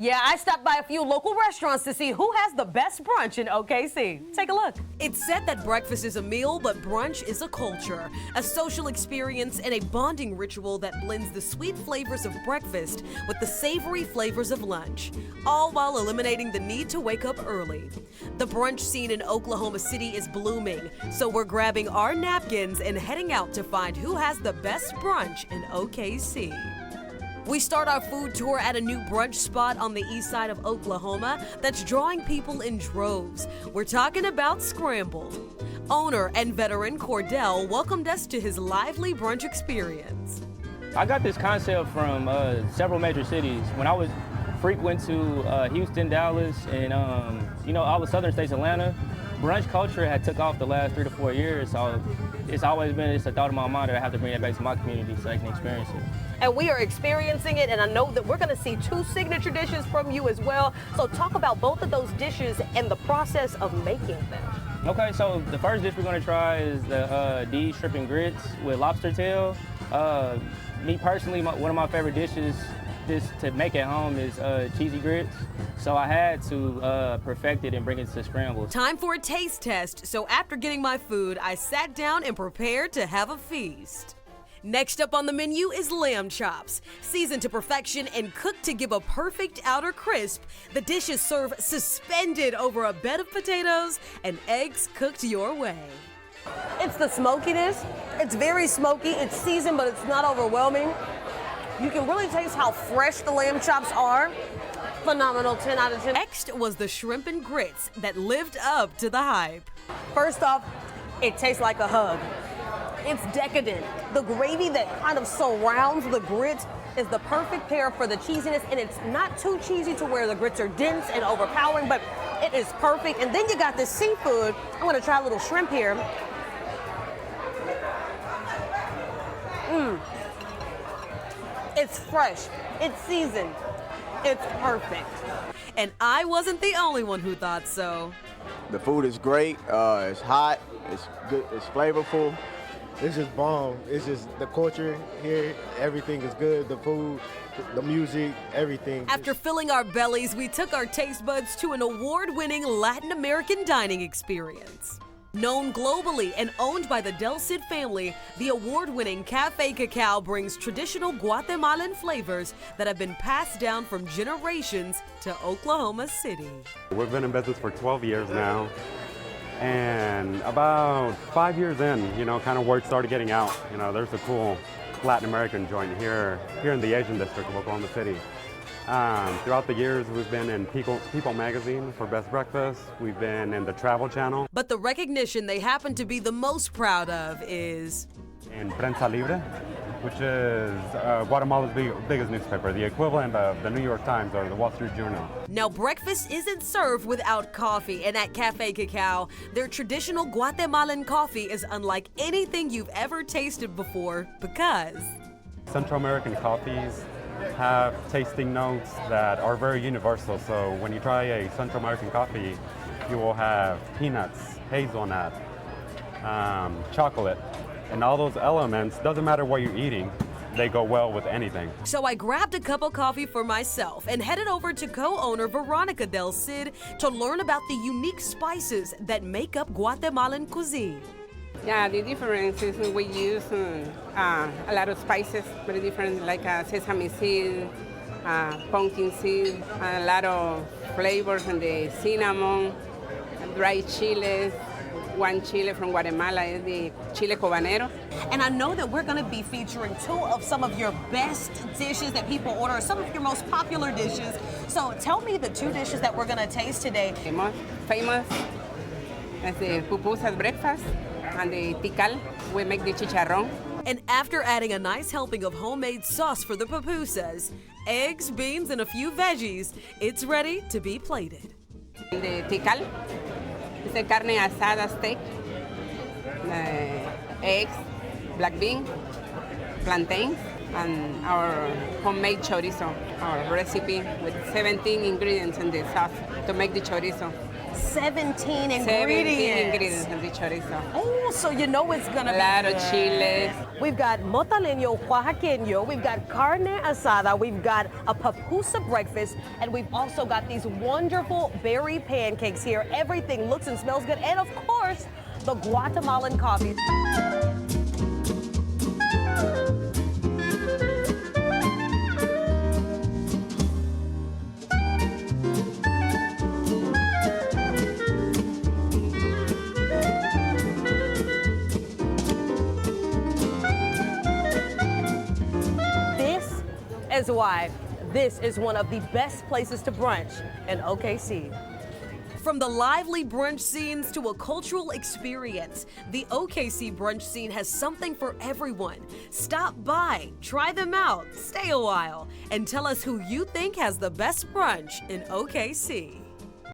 Yeah, I stopped by a few local restaurants to see who has the best brunch in OKC. Take a look. It's said that breakfast is a meal, but brunch is a culture, a social experience and a bonding ritual that blends the sweet flavors of breakfast with the savory flavors of lunch, all while eliminating the need to wake up early. The brunch scene in Oklahoma City is blooming, so we're grabbing our napkins and heading out to find who has the best brunch in OKC. We start our food tour at a new brunch spot on the east side of Oklahoma that's drawing people in droves. We're talking about Scramble. Owner and veteran Cordell welcomed us to his lively brunch experience. I got this concept from several major cities. When I was frequent to Houston, Dallas, and all the southern states, Atlanta, brunch culture had took off the last 3 to 4 years. So it's always been a thought in my mind that I have to bring it back to my community so I can experience it. And we are experiencing it, and I know that we're going to see 2 signature dishes from you as well. So talk about both of those dishes and the process of making them. Okay, so the first dish we're going to try is the D shrimp and grits with lobster tail. Me personally, one of my favorite dishes to make at home is cheesy grits. So I had to perfect it and bring it to Scramble. Time for a taste test. So after getting my food, I sat down and prepared to have a feast. Next up on the menu is lamb chops. Seasoned to perfection and cooked to give a perfect outer crisp, the dish is served suspended over a bed of potatoes and eggs cooked your way. It's the smokiness. It's very smoky. It's seasoned, but it's not overwhelming. You can really taste how fresh the lamb chops are. Phenomenal, 10 out of 10. Next was the shrimp and grits that lived up to the hype. First off, it tastes like a hug. It's decadent. The gravy that kind of surrounds the grits is the perfect pair for the cheesiness, and it's not too cheesy to where the grits are dense and overpowering, but it is perfect. And then you got this seafood. I'm gonna try a little shrimp here. It's fresh, it's seasoned, it's perfect. And I wasn't the only one who thought so. The food is great, it's hot, it's good, it's flavorful. It's just bomb. It's just the culture here, everything is good, the food, the music, everything. After filling our bellies, we took our taste buds to an award-winning Latin American dining experience. Known globally and owned by the Del Cid family, the award-winning Cafe Cacao brings traditional Guatemalan flavors that have been passed down from generations to Oklahoma City. We've been in business for 12 years now. And about 5 years in, kind of word started getting out. There's a cool Latin American joint here in the Asian district of Oklahoma City. Throughout the years, we've been in People magazine for Best Breakfast. We've been in the Travel Channel. But the recognition they happen to be the most proud of is in Prensa Libre, which is Guatemala's biggest newspaper, the equivalent of the New York Times or the Wall Street Journal. Now, breakfast isn't served without coffee, and at Cafe Cacao, their traditional Guatemalan coffee is unlike anything you've ever tasted before because Central American coffees have tasting notes that are very universal. So when you try a Central American coffee, you will have peanuts, hazelnut, chocolate, and all those elements. Doesn't matter what you're eating, they go well with anything. So I grabbed a cup of coffee for myself and headed over to co-owner Veronica Del Cid to learn about the unique spices that make up Guatemalan cuisine. Yeah, the difference is we use a lot of spices, very different, like sesame seed, pumpkin seed, a lot of flavors, and the cinnamon, dried chiles. One chile from Guatemala is the chile cobanero. And I know that we're going to be featuring 2 of some of your best dishes that people order, some of your most popular dishes. So tell me the 2 dishes that we're going to taste today. The most famous is the pupusas breakfast and the tikal. We make the chicharrón. And after adding a nice helping of homemade sauce for the pupusas, eggs, beans, and a few veggies, it's ready to be plated. The tikal. It's a carne asada steak, eggs, black bean, plantains, and our homemade chorizo, our recipe with 17 ingredients in the sauce to make the chorizo. 17 ingredients. 17 ingredients of the chorizo. Oh, so you know it's gonna A be lot of good. chiles. We've got motaleño, oaxaqueño, we've got carne asada, we've got a papusa breakfast, and we've also got these wonderful berry pancakes here. Everything looks and smells good, and of course, the Guatemalan coffee. Is why this is one of the best places to brunch in OKC. From the lively brunch scenes to a cultural experience, the OKC brunch scene has something for everyone. Stop by, try them out, stay a while, and tell us who you think has the best brunch in OKC.